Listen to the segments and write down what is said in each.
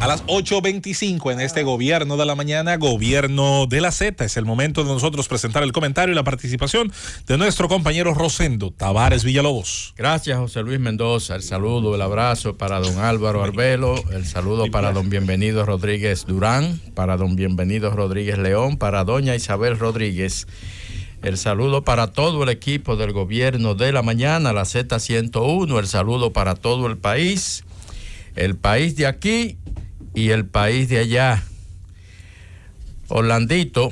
A las 8:25 en este Gobierno de la Mañana, Gobierno de la Z. Es el momento de nosotros presentar el comentario y la participación de nuestro compañero Rosendo Tavares Villalobos. Gracias, José Luis Mendoza. El saludo, el abrazo para don Álvaro Arbelo, el saludo para don Bienvenido Rodríguez Durán, para don Bienvenido Rodríguez León, para doña Isabel Rodríguez. El saludo para todo el equipo del Gobierno de la Mañana, la Z101. El saludo para todo el país de aquí y el país de allá. Orlandito,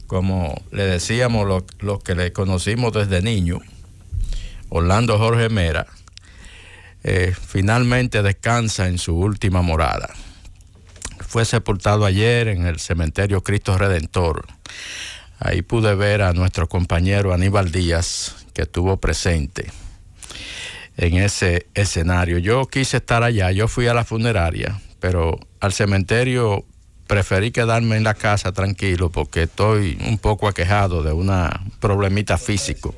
como le decíamos los que le conocimos desde niño, Orlando Jorge Mera, finalmente descansa en su última morada. Fue sepultado ayer en el cementerio Cristo Redentor. Ahí pude ver a nuestro compañero Aníbal Díaz, que estuvo presente en ese escenario. Yo quise estar allá, yo fui a la funeraria, pero al cementerio preferí quedarme en la casa tranquilo porque estoy un poco aquejado de un problemita físico.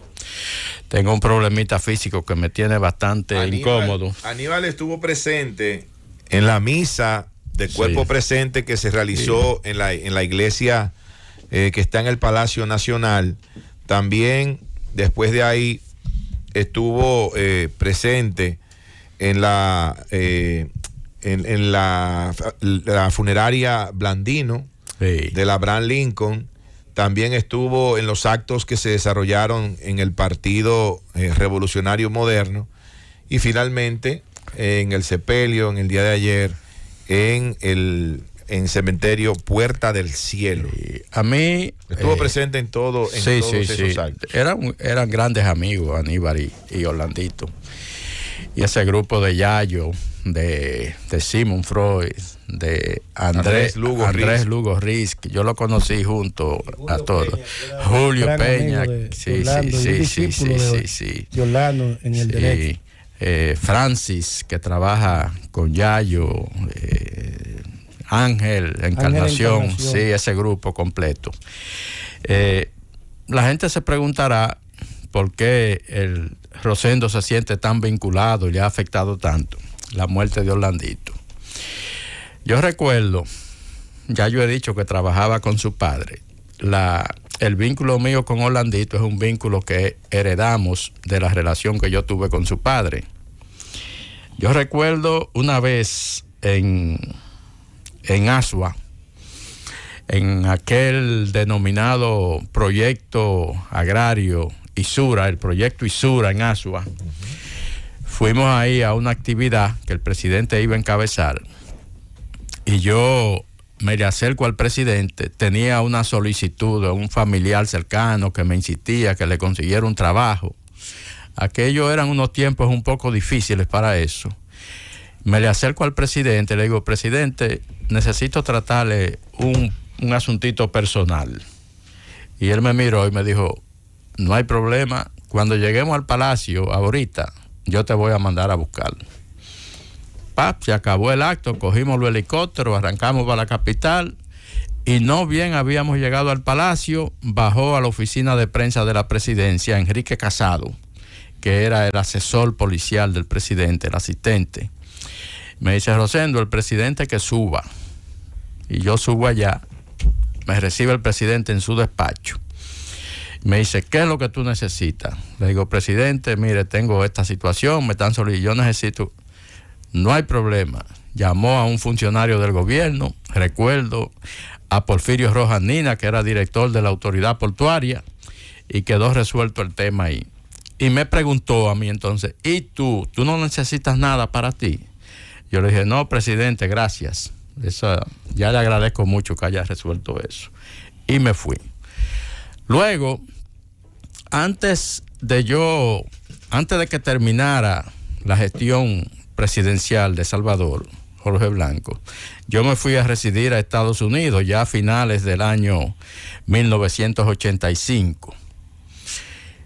Tengo un problemita físico que me tiene bastante incómodo. Aníbal estuvo presente en la misa de cuerpo presente que se realizó en la iglesia que está en el Palacio Nacional. También después de ahí estuvo presente en la funeraria Blandino de la Abraham Lincoln. También estuvo en los actos que se desarrollaron en el Partido Revolucionario Moderno. Y finalmente en el sepelio, en el día de ayer, en cementerio Puerta del Cielo. A mí estuvo presente en todos esos actos. Eran grandes amigos Aníbal y Orlandito. Y ese grupo de Yayo, de Simon Freud, de Andrés Lugo Riz, que yo lo conocí junto a todos. Julio Peña, sí. Orlando en el derecho. Francis, que trabaja con Yayo, Ángel Encarnación, sí, ese grupo completo. La gente se preguntará por qué el Rosendo se siente tan vinculado y le ha afectado tanto la muerte de Orlandito. Yo recuerdo, ya yo he dicho que trabajaba con su padre. El vínculo mío con Orlandito es un vínculo que heredamos de la relación que yo tuve con su padre. Yo recuerdo una vez en Asua, en aquel denominado proyecto agrario Isura, el proyecto Isura en Asua. Fuimos ahí a una actividad que el presidente iba a encabezar y yo me le acerco al presidente. Tenía una solicitud de un familiar cercano que me insistía que le consiguiera un trabajo. Aquellos eran unos tiempos un poco difíciles para eso. Me le acerco al presidente, le digo: presidente, necesito tratarle un asuntito personal. Y él me miró y me dijo: no hay problema, cuando lleguemos al palacio ahorita, yo te voy a mandar a buscar. Se acabó el acto, cogimos los helicópteros, arrancamos para la capital y no bien habíamos llegado al palacio, bajó a la oficina de prensa de la presidencia Enrique Casado, que era el asesor policial del presidente, el asistente. Me dice: Rosendo, el presidente que suba. Y yo subo allá, me recibe el presidente en su despacho. Me dice: ¿qué es lo que tú necesitas? Le digo: presidente, mire, tengo esta situación, me están solicitando, yo necesito. No hay problema. Llamó a un funcionario del gobierno, recuerdo a Porfirio Rojas Nina, que era director de la autoridad portuaria, y quedó resuelto el tema ahí. Y me preguntó a mí entonces: ¿y tú no necesitas nada para ti? Yo le dije: no, presidente, gracias. Ya le agradezco mucho que haya resuelto eso. Y me fui. Luego, antes de que terminara la gestión presidencial de Salvador Jorge Blanco, yo me fui a residir a Estados Unidos ya a finales del año 1985.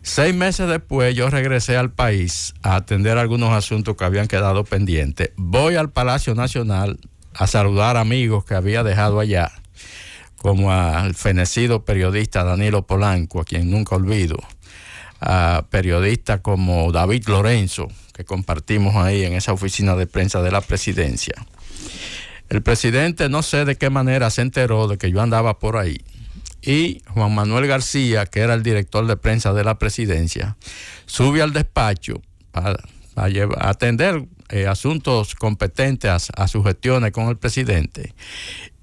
6 meses después yo regresé al país a atender algunos asuntos que habían quedado pendientes. Voy al Palacio Nacional a saludar amigos que había dejado allá, como al fenecido periodista Danilo Polanco, a quien nunca olvido, a periodistas como David Lorenzo, que compartimos ahí en esa oficina de prensa de la presidencia. El presidente no sé de qué manera se enteró de que yo andaba por ahí. Y Juan Manuel García, que era el director de prensa de la presidencia, sube al despacho para atender asuntos competentes a sus gestiones con el presidente.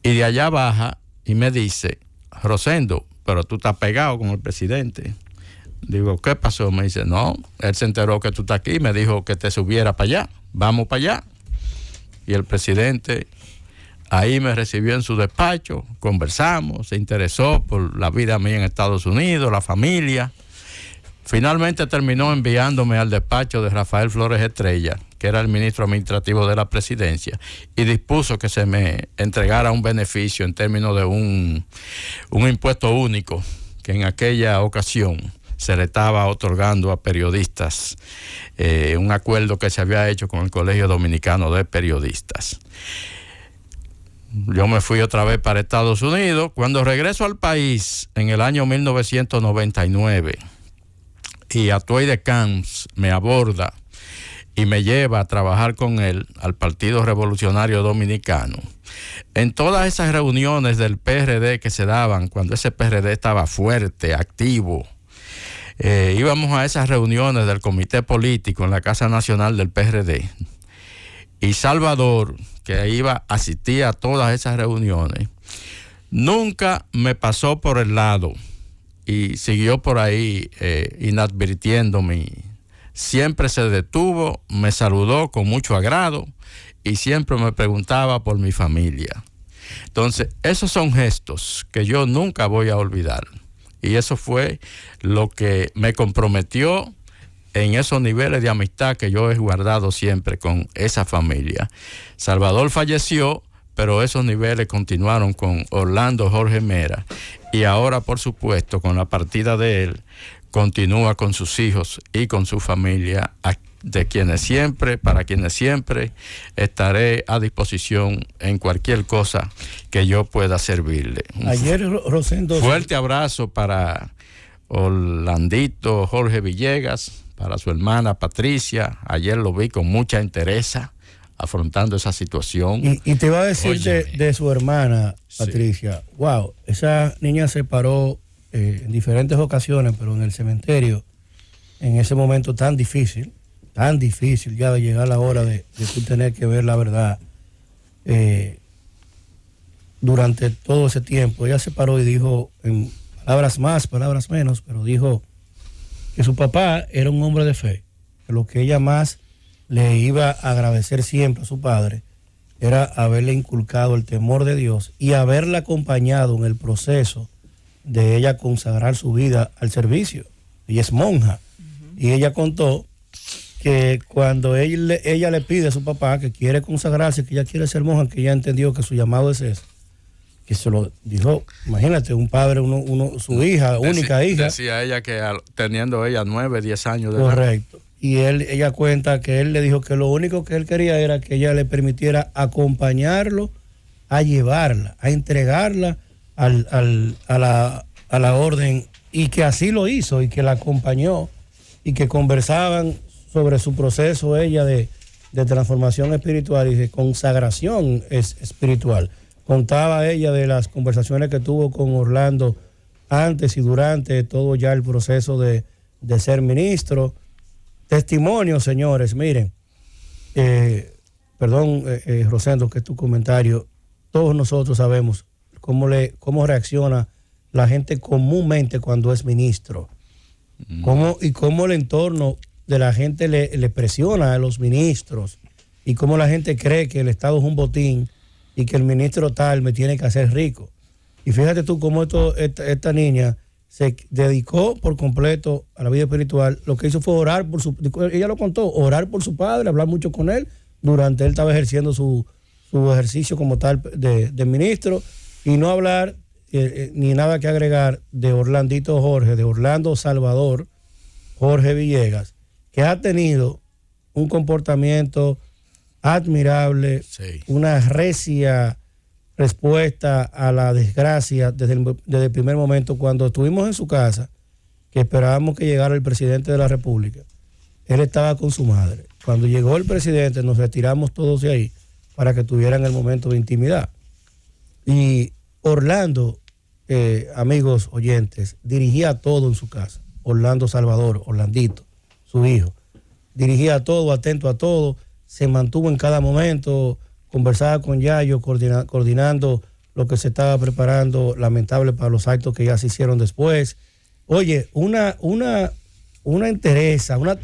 Y de allá baja y me dice, Rosendo, pero tú estás pegado con el presidente. Digo, ¿qué pasó? Me dice, no, él se enteró que tú estás aquí, me dijo que te subiera para allá, vamos para allá. Y el presidente ahí me recibió en su despacho, conversamos, se interesó por la vida mía en Estados Unidos, la familia. Finalmente terminó enviándome al despacho de Rafael Flores Estrella, que era el ministro administrativo de la presidencia, y dispuso que se me entregara un beneficio en términos de un impuesto único que en aquella ocasión se le estaba otorgando a periodistas, un acuerdo que se había hecho con el Colegio Dominicano de Periodistas. Yo me fui otra vez para Estados Unidos. Cuando regreso al país en el año 1999, y Atuey de Camps me aborda y me lleva a trabajar con él al Partido Revolucionario Dominicano. En todas esas reuniones del PRD que se daban, cuando ese PRD estaba fuerte, activo, íbamos a esas reuniones del Comité Político en la Casa Nacional del PRD. Y Salvador, que asistía a todas esas reuniones, nunca me pasó por el lado y siguió por ahí inadvirtiéndome. Siempre se detuvo, me saludó con mucho agrado y siempre me preguntaba por mi familia. Entonces, esos son gestos que yo nunca voy a olvidar. Y eso fue lo que me comprometió en esos niveles de amistad que yo he guardado siempre con esa familia. Salvador falleció, pero esos niveles continuaron con Orlando Jorge Mera. Y ahora, por supuesto, con la partida de él, continúa con sus hijos y con su familia, para quienes siempre estaré a disposición en cualquier cosa que yo pueda servirle. Ayer, Rosendo, fuerte abrazo para Orlandito Jorge Villegas, para su hermana Patricia. Ayer lo vi con mucha entereza afrontando esa situación. Y te iba a decir de su hermana Patricia, sí. Wow, esa niña se paró en diferentes ocasiones, pero en el cementerio, en ese momento tan difícil ya de llegar la hora de tú tener que ver la verdad. Durante todo ese tiempo, ella se paró y dijo, en palabras más, palabras menos, pero dijo que su papá era un hombre de fe, que lo que ella más le iba a agradecer siempre a su padre era haberle inculcado el temor de Dios y haberla acompañado en el proceso de ella consagrar su vida al servicio. Ella es monja. Y ella contó que cuando ella le pide a su papá que quiere consagrarse, que ella quiere ser monja, que ella entendió que su llamado es ese, que se lo dijo, imagínate, un padre, su hija, única hija. Decía ella que teniendo ella 9, 10 años de edad. Correcto. Y ella cuenta que él le dijo que lo único que él quería era que ella le permitiera acompañarlo, a llevarla, a entregarla a la orden, y que así lo hizo, y que la acompañó, y que conversaban sobre su proceso ella de transformación espiritual y de consagración espiritual. Contaba ella de las conversaciones que tuvo con Orlando antes y durante todo ya el proceso de ser ministro. Testimonios, señores, miren, Rosendo, que es tu comentario, todos nosotros sabemos cómo reacciona la gente comúnmente cuando es ministro, cómo el entorno de la gente le presiona a los ministros, y cómo la gente cree que el Estado es un botín y que el ministro tal me tiene que hacer rico. Y fíjate tú cómo esta niña se dedicó por completo a la vida espiritual. Lo que hizo fue orar ella lo contó, orar por su padre, hablar mucho con él durante él estaba ejerciendo su ejercicio como tal de ministro, y no hablar ni nada que agregar de Orlandito Jorge, de Orlando Salvador Jorge Villegas, que ha tenido un comportamiento admirable, sí, una recia respuesta a la desgracia desde el primer momento. Cuando estuvimos en su casa, que esperábamos que llegara el presidente de la República, él estaba con su madre. Cuando llegó el presidente, nos retiramos todos de ahí, para que tuvieran el momento de intimidad. Y Orlando, amigos oyentes, dirigía todo en su casa. Orlando Salvador, Orlandito, su hijo, dirigía todo, atento a todo, se mantuvo en cada momento, conversaba con Yayo, coordinando lo que se estaba preparando, lamentable para los actos que ya se hicieron después. Oye, una entereza, una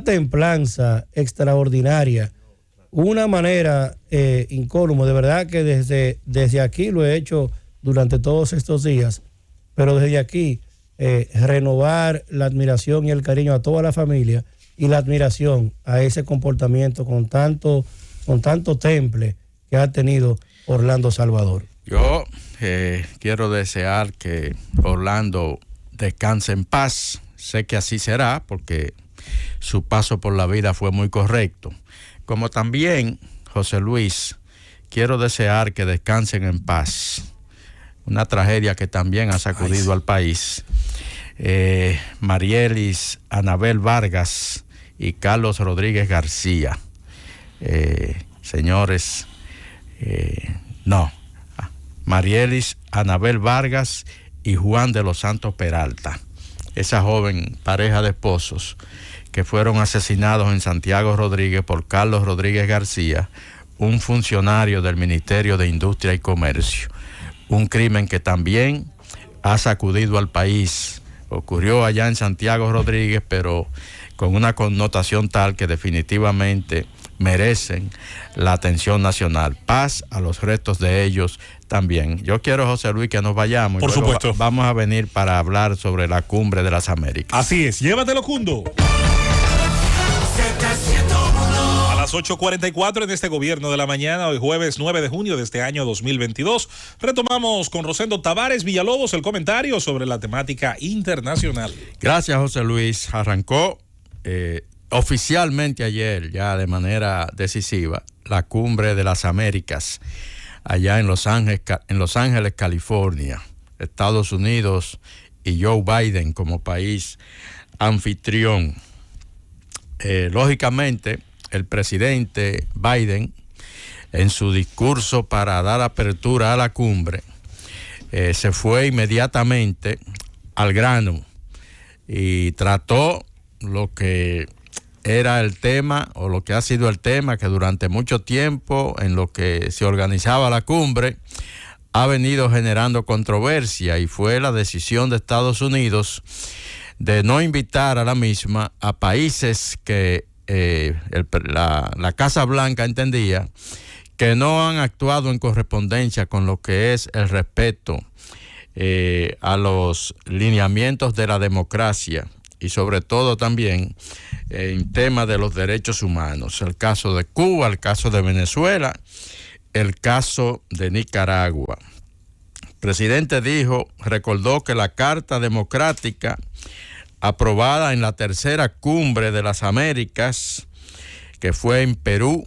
templanza extraordinaria, una manera incólume. De verdad que desde aquí lo he hecho durante todos estos días, pero desde aquí renovar la admiración y el cariño a toda la familia y la admiración a ese comportamiento con tanto temple que ha tenido Orlando Salvador. Yo quiero desear que Orlando descanse en paz. Sé que así será porque su paso por la vida fue muy correcto. Como también, José Luis, quiero desear que descansen en paz. Una tragedia que también ha sacudido al país. Marielis Anabel Vargas y Carlos Rodríguez García. Señores, no. Marielis Anabel Vargas y Juan de los Santos Peralta. Esa joven pareja de esposos que fueron asesinados en Santiago Rodríguez por Carlos Rodríguez García, un funcionario del Ministerio de Industria y Comercio. Un crimen que también ha sacudido al país. Ocurrió allá en Santiago Rodríguez, pero con una connotación tal que definitivamente merecen la atención nacional. Paz a los restos de ellos también. Yo quiero, José Luis, que nos vayamos. Por supuesto. Vamos a venir para hablar sobre la Cumbre de las Américas. Así es, llévatelo, Cundo. A las 8:44 en este Gobierno de la Mañana, hoy jueves 9 de junio de este año 2022, retomamos con Rosendo Tavares Villalobos el comentario sobre la temática internacional. Gracias, José Luis. Arrancó oficialmente ayer, ya de manera decisiva, la Cumbre de las Américas, allá en Los Ángeles, California, Estados Unidos y Joe Biden como país anfitrión. Lógicamente, el presidente Biden, en su discurso para dar apertura a la cumbre, se fue inmediatamente al grano y trató lo que era el tema, o lo que ha sido el tema, que durante mucho tiempo en lo que se organizaba la cumbre ha venido generando controversia, y fue la decisión de Estados Unidos de no invitar a la misma a países que la Casa Blanca entendía que no han actuado en correspondencia con lo que es el respeto a los lineamientos de la democracia, y sobre todo también en temas de los derechos humanos. El caso de Cuba, el caso de Venezuela, el caso de Nicaragua. El presidente recordó que la Carta Democrática aprobada en la tercera Cumbre de las Américas, que fue en Perú,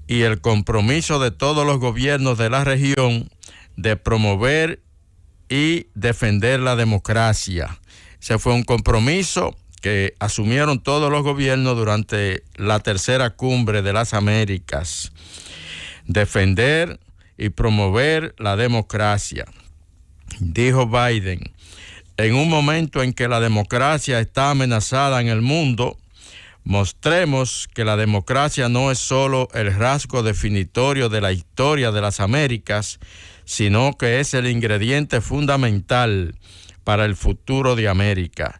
y el compromiso de todos los gobiernos de la región de promover y defender la democracia. Ese fue un compromiso que asumieron todos los gobiernos durante la tercera Cumbre de las Américas. Defender y promover la democracia. Dijo Biden, en un momento en que la democracia está amenazada en el mundo, mostremos que la democracia no es solo el rasgo definitorio de la historia de las Américas, sino que es el ingrediente fundamental para el futuro de América.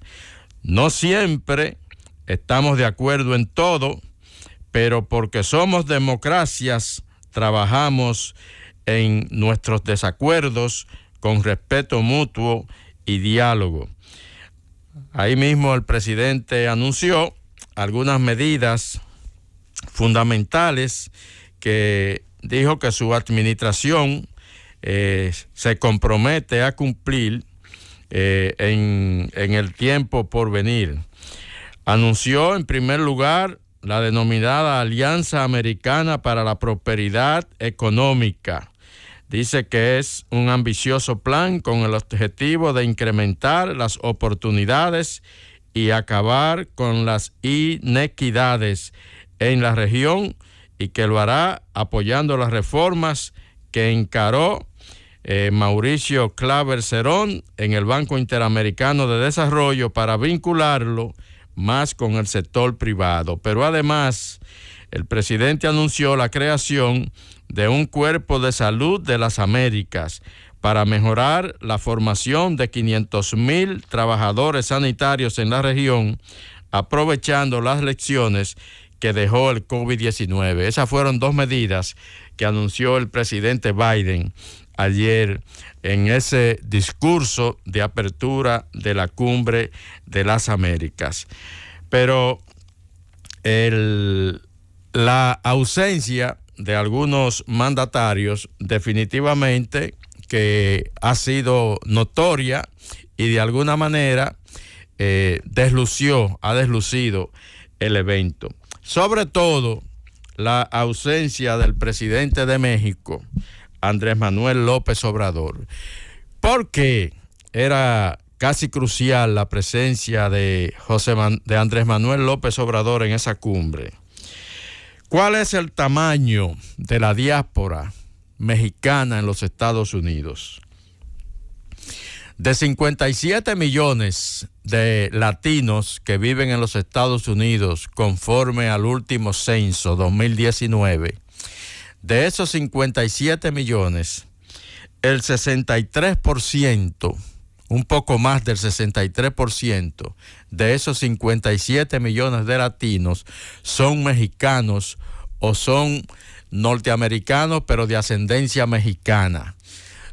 No siempre estamos de acuerdo en todo, pero porque somos democracias, trabajamos en nuestros desacuerdos con respeto mutuo y diálogo. Ahí mismo el presidente anunció algunas medidas fundamentales que dijo que su administración se compromete a cumplir en el tiempo por venir. Anunció en primer lugar la denominada Alianza Americana para la Prosperidad Económica. Dice que es un ambicioso plan con el objetivo de incrementar las oportunidades y acabar con las inequidades en la región y que lo hará apoyando las reformas que encaró Mauricio Claver Cerón en el Banco Interamericano de Desarrollo para vincularlo más con el sector privado. Pero además, el presidente anunció la creación de un cuerpo de salud de las Américas para mejorar la formación de 500,000 trabajadores sanitarios en la región, aprovechando las lecciones que dejó el COVID-19. Esas fueron 2 medidas que anunció el presidente Biden ayer en ese discurso de apertura de la Cumbre de las Américas. Pero la ausencia de algunos mandatarios definitivamente que ha sido notoria y de alguna manera ha deslucido el evento. Sobre todo la ausencia del presidente de México, Andrés Manuel López Obrador. ¿Por qué era casi crucial la presencia de Andrés Manuel López Obrador en esa cumbre? ¿Cuál es el tamaño de la diáspora mexicana en los Estados Unidos? De 57 millones de latinos que viven en los Estados Unidos conforme al último censo 2019, de esos 57 millones, el 63%, un poco más del 63% de esos 57 millones de latinos son mexicanos o son norteamericanos pero de ascendencia mexicana.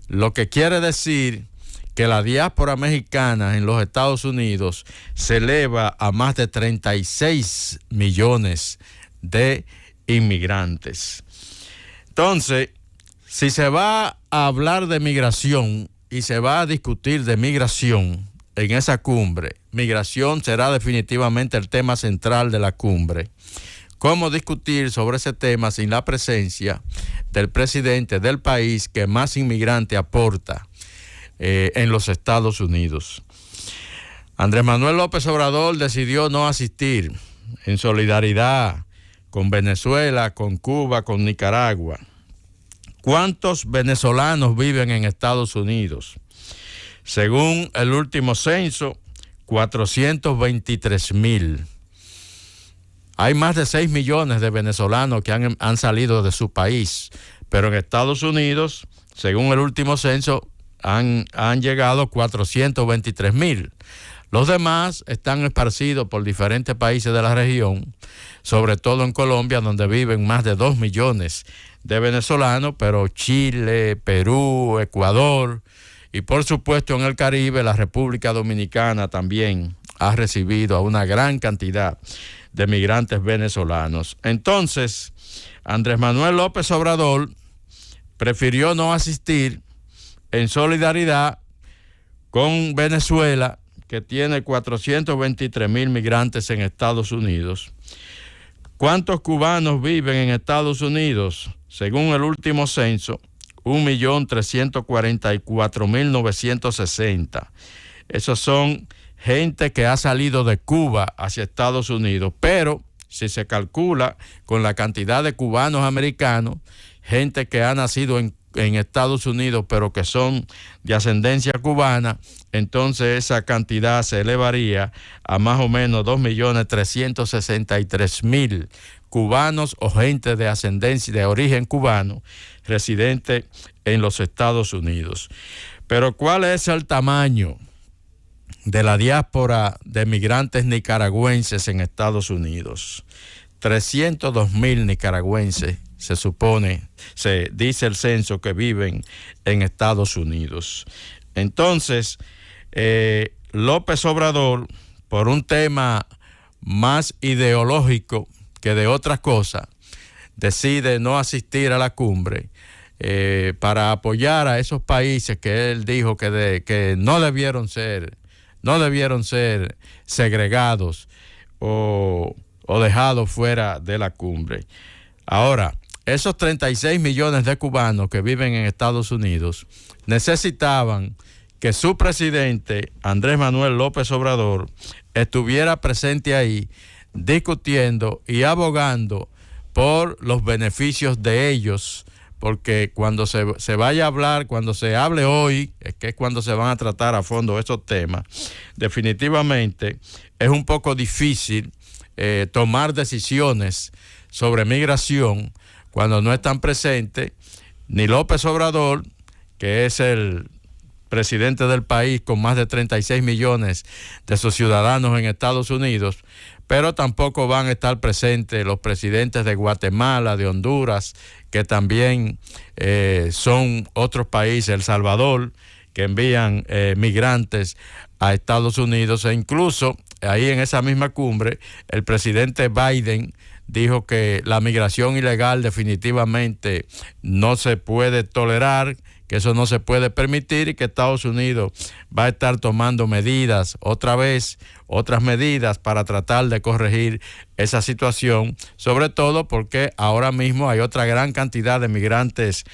Lo que quiere decir que la diáspora mexicana en los Estados Unidos se eleva a más de 36 millones de inmigrantes. Entonces, si se va a hablar de migración y se va a discutir de migración en esa cumbre, migración será definitivamente el tema central de la cumbre. ¿Cómo discutir sobre ese tema sin la presencia del presidente del país que más inmigrante aporta en los Estados Unidos? Andrés Manuel López Obrador decidió no asistir en solidaridad con Venezuela, con Cuba, con Nicaragua. ¿Cuántos venezolanos viven en Estados Unidos? Según el último censo, 423,000. Hay más de 6 millones de venezolanos que han salido de su país, pero en Estados Unidos, según el último censo, han llegado 423,000. Los demás están esparcidos por diferentes países de la región, sobre todo en Colombia, donde viven más de 2 millones de venezolanos, pero Chile, Perú, Ecuador y por supuesto en el Caribe, la República Dominicana también ha recibido a una gran cantidad de migrantes venezolanos. Entonces, Andrés Manuel López Obrador prefirió no asistir en solidaridad con Venezuela, que tiene 423,000 migrantes en Estados Unidos. ¿Cuántos cubanos viven en Estados Unidos? Según el último censo, 1.344.960. Esos son gente que ha salido de Cuba hacia Estados Unidos, pero si se calcula con la cantidad de cubanos americanos, gente que ha nacido en Estados Unidos pero que son de ascendencia cubana, entonces esa cantidad se elevaría a más o menos 2.363.000 cubanos o gente de ascendencia de origen cubano residente en los Estados Unidos. Pero ¿cuál es el tamaño de la diáspora de migrantes nicaragüenses en Estados Unidos? 302,000 nicaragüenses se supone, se dice el censo, que viven en Estados Unidos. Entonces, López Obrador, por un tema más ideológico que de otras cosas, decide no asistir a la cumbre para apoyar a esos países que él dijo que no debieron ser segregados o dejados fuera de la cumbre. Ahora, esos 36 millones de cubanos que viven en Estados Unidos necesitaban que su presidente, Andrés Manuel López Obrador, estuviera presente ahí discutiendo y abogando por los beneficios de ellos, porque cuando se vaya a hablar, cuando se hable hoy, es que es cuando se van a tratar a fondo esos temas, definitivamente es un poco difícil tomar decisiones sobre migración cuando no están presentes ni López Obrador, que es el presidente del país con más de 36 millones de sus ciudadanos en Estados Unidos, pero tampoco van a estar presentes los presidentes de Guatemala, de Honduras, que también son otros países, El Salvador, que envían migrantes a Estados Unidos, e incluso ahí en esa misma cumbre el presidente Biden dijo que la migración ilegal definitivamente no se puede tolerar, que eso no se puede permitir y que Estados Unidos va a estar tomando medidas, otras medidas para tratar de corregir esa situación, sobre todo porque ahora mismo hay otra gran cantidad de migrantes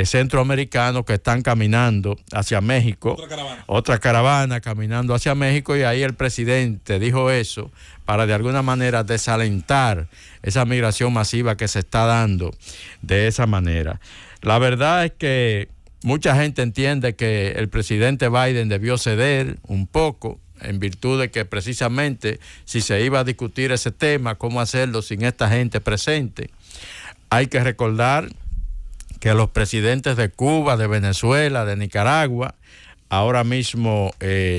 centroamericanos que están caminando hacia México, otra caravana caminando hacia México, y ahí el presidente dijo eso para de alguna manera desalentar esa migración masiva que se está dando de esa manera. La verdad es que mucha gente entiende que el presidente Biden debió ceder un poco en virtud de que precisamente si se iba a discutir ese tema, cómo hacerlo sin esta gente presente. Hay que recordar que los presidentes de Cuba, de Venezuela, de Nicaragua, ahora mismo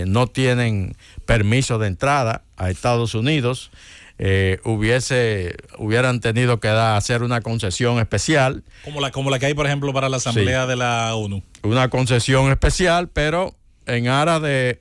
no tienen permiso de entrada a Estados Unidos. Hubieran tenido que hacer una concesión especial. Como la que hay, por ejemplo, para la Asamblea de la ONU. Una concesión especial, pero en aras de,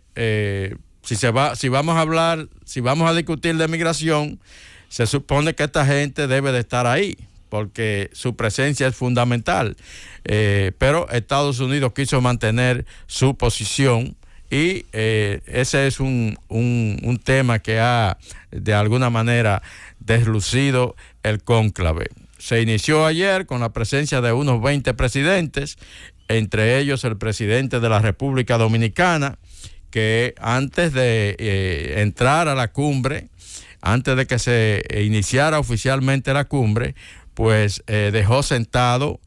si vamos a discutir de migración, se supone que esta gente debe de estar ahí, porque su presencia es fundamental. Pero Estados Unidos quiso mantener su posición. Y ese es un tema que ha de alguna manera deslucido el cónclave. Se inició ayer con la presencia de unos 20 presidentes, entre ellos el presidente de la República Dominicana, que antes de entrar a la cumbre, antes de que se iniciara oficialmente la cumbre, pues dejó sentado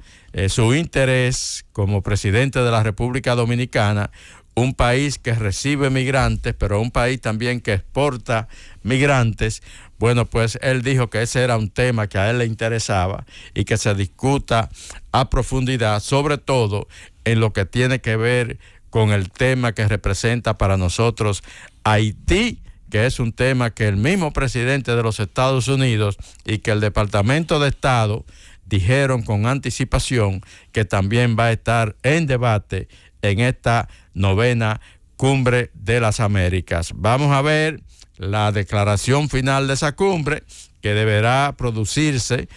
su interés como presidente de la República Dominicana, un país que recibe migrantes, pero un país también que exporta migrantes. Bueno, pues él dijo que ese era un tema que a él le interesaba y que se discuta a profundidad, sobre todo en lo que tiene que ver con el tema que representa para nosotros Haití, que es un tema que el mismo presidente de los Estados Unidos y que el Departamento de Estado dijeron con anticipación que también va a estar en debate en esta 9ª Cumbre de las Américas. Vamos a ver la declaración final de esa cumbre, que deberá producirse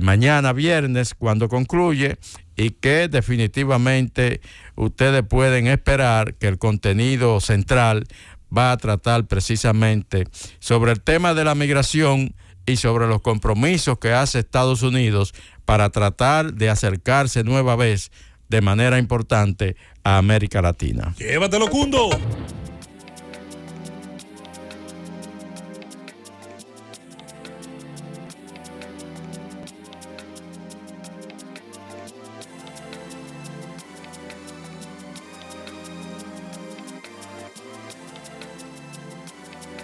mañana viernes cuando concluye, y que definitivamente ustedes pueden esperar que el contenido central va a tratar precisamente sobre el tema de la migración y sobre los compromisos que hace Estados Unidos para tratar de acercarse nueva vez de manera importante a América Latina. ¡Llévatelo, Cundo!